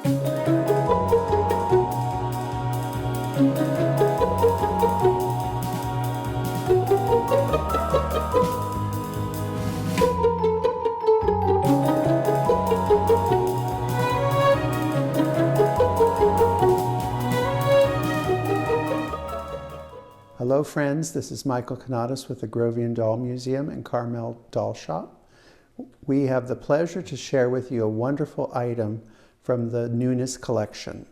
Hello friends, this is Michael Canadas with the Grovian Doll Museum and Carmel Doll Shop. We have the pleasure to share with you a wonderful item from the Nunez collection.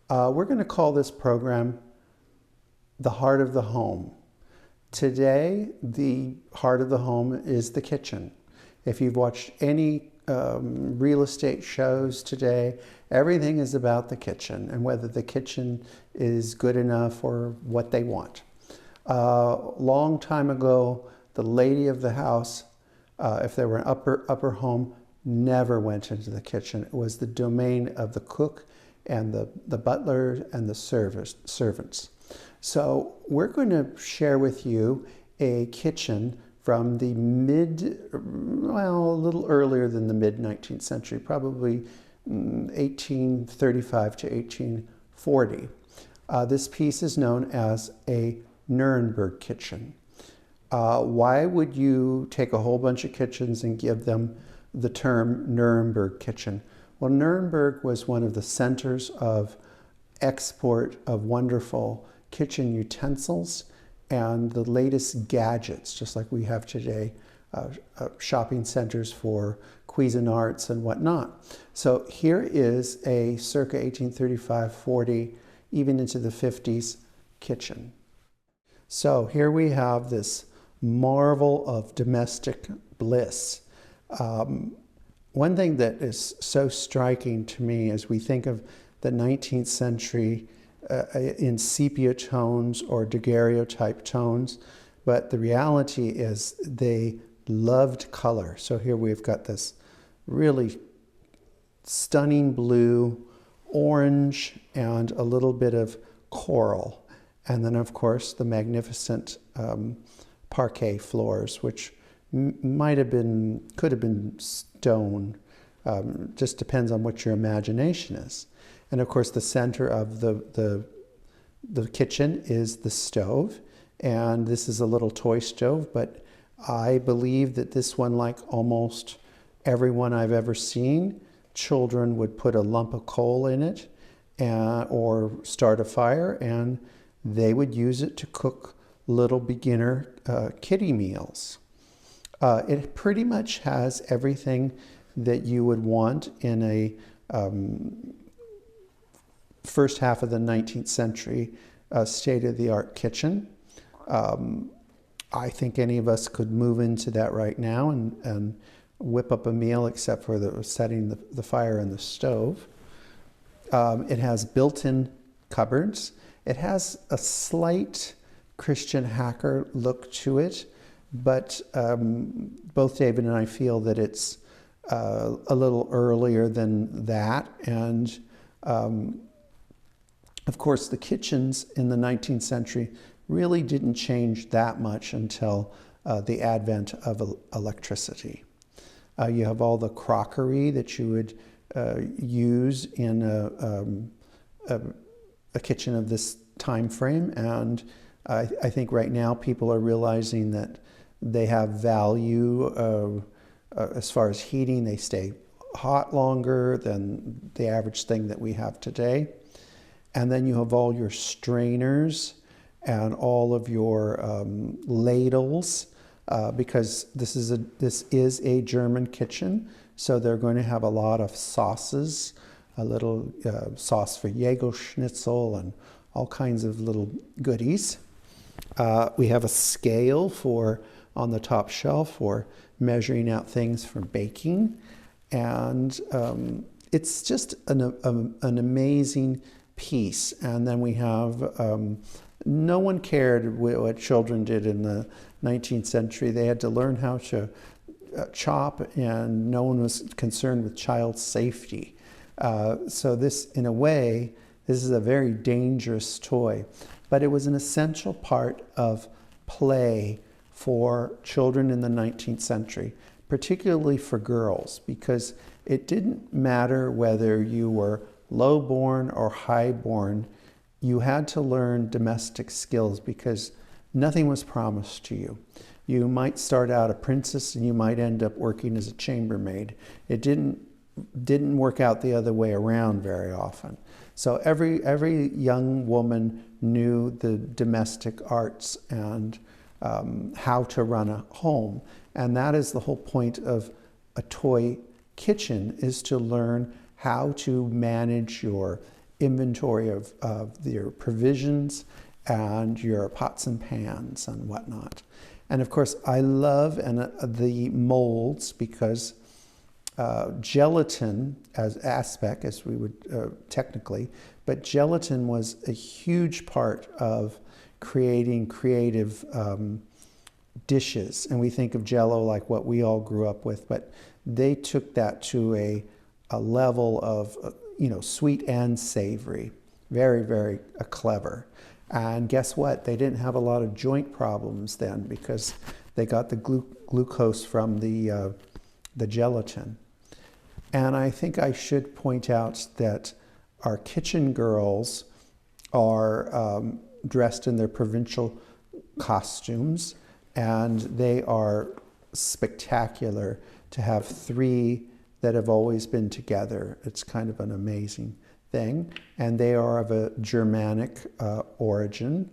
We're going to call this program The Heart of the Home. Today, the heart of the home is the kitchen. If you've watched any real estate shows today, everything is about the kitchen and whether the kitchen is good enough or what they want. Long time ago, the lady of the house, if they were an upper home, never went into the kitchen. It was the domain of the cook and the butler and the servants. So we're going to share with you a kitchen from the a little earlier than the mid-19th century, probably 1835 to 1840. This piece is known as a Nuremberg kitchen. Why would you take a whole bunch of kitchens and give them the term Nuremberg kitchen? Well, Nuremberg was one of the centers of export of wonderful kitchen utensils and the latest gadgets, just like we have today, shopping centers for Cuisinarts and whatnot. So here is a circa 1835, 40, even into the 50s kitchen. So here we have this marvel of domestic bliss. One thing that is so striking to me as we think of the 19th century in sepia tones or daguerreotype tones, but the reality is they loved color. So here we've got this really stunning blue, orange, and a little bit of coral. And then, of course, the magnificent parquet floors, which could have been stone. Just depends on what your imagination is. And of course, the center of the kitchen is the stove. And this is a little toy stove, but I believe that this one, like almost every one I've ever seen, children would put a lump of coal in it or start a fire, and they would use it to cook little beginner kiddie meals. It pretty much has everything that you would want in a first half of the 19th century state-of-the-art kitchen. I think any of us could move into that right now and whip up a meal, except for setting the fire in the stove. It has built-in cupboards. It has a slight Christian hacker look to it, but both David and I feel that it's a little earlier than that. And of course, the kitchens in the 19th century really didn't change that much until the advent of electricity. You have all the crockery that you would use in a kitchen of this time frame, and I think right now people are realizing that they have value as far as heating. They stay hot longer than the average thing that we have today. And then you have all your strainers and all of your ladles, because this is a German kitchen, so they're going to have a lot of sauces, a little sauce for Jägerschnitzel and all kinds of little goodies. We have a scale on the top shelf for measuring out things for baking, and it's just an amazing piece. And then we have no one cared what children did in the 19th century. They had to learn how to chop, and no one was concerned with child safety. So this, in a way, this is a very dangerous toy, but it was an essential part of play for children in the 19th century, particularly for girls, because it didn't matter whether you were low-born or high-born, you had to learn domestic skills because nothing was promised to you. You might start out a princess and you might end up working as a chambermaid. It didn't work out the other way around very often. So every young woman knew the domestic arts and how to run a home. And that is the whole point of a toy kitchen, is to learn how to manage your inventory of your provisions and your pots and pans and whatnot. And of course, I love the molds because gelatin as aspect, as we would technically, but gelatin was a huge part of creating creative dishes. And we think of Jell-O like what we all grew up with, but they took that to a level of sweet and savory. Very, very clever. And guess what? They didn't have a lot of joint problems then because they got the glucose from the gelatin. And I think I should point out that our kitchen girls are dressed in their provincial costumes, and they are spectacular to have three that have always been together. It's kind of an amazing thing. And they are of a Germanic origin.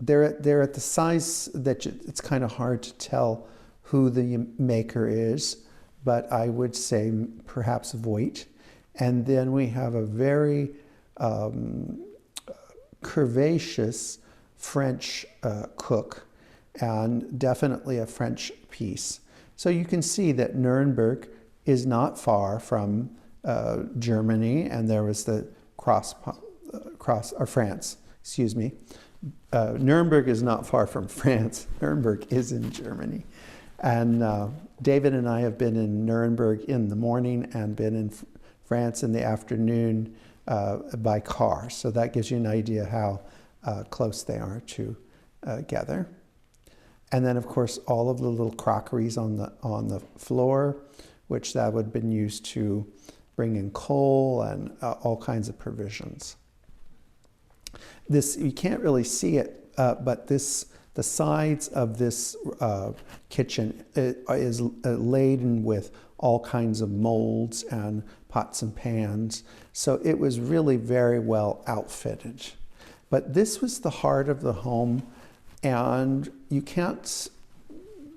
They're at the size that it's kind of hard to tell who the maker is, but I would say perhaps Voigt. And then we have a very curvaceous French cook, and definitely a French piece. So you can see that Nuremberg is not far from Germany, and there was the France, excuse me. Nuremberg is not far from France. Nuremberg is in Germany. And David and I have been in Nuremberg in the morning and been in France in the afternoon by car. So that gives you an idea how close they are together. And then, of course, all of the little crockeries on the floor, which that would have been used to bring in coal and all kinds of provisions. This, you can't really see it, but the sides of this kitchen is laden with all kinds of molds and pots and pans. So it was really very well outfitted. But this was the heart of the home, and you can't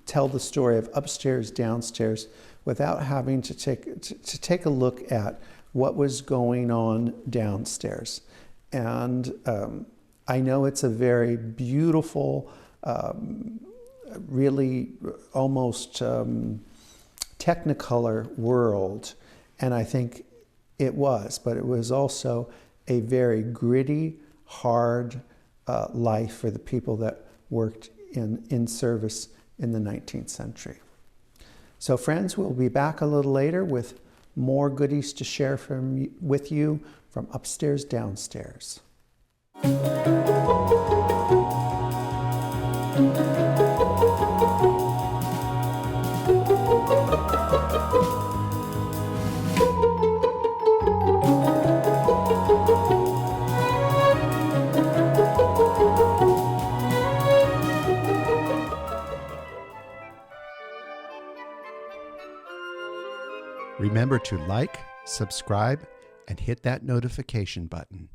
tell the story of upstairs, downstairs without having to take a look at what was going on downstairs. And I know it's a very beautiful, really almost technicolor world, and I think it was, but it was also a very gritty, hard life for the people that worked in service in the 19th century. So friends, we'll be back a little later with more goodies to share with you from upstairs, downstairs. Remember to like, subscribe, and hit that notification button.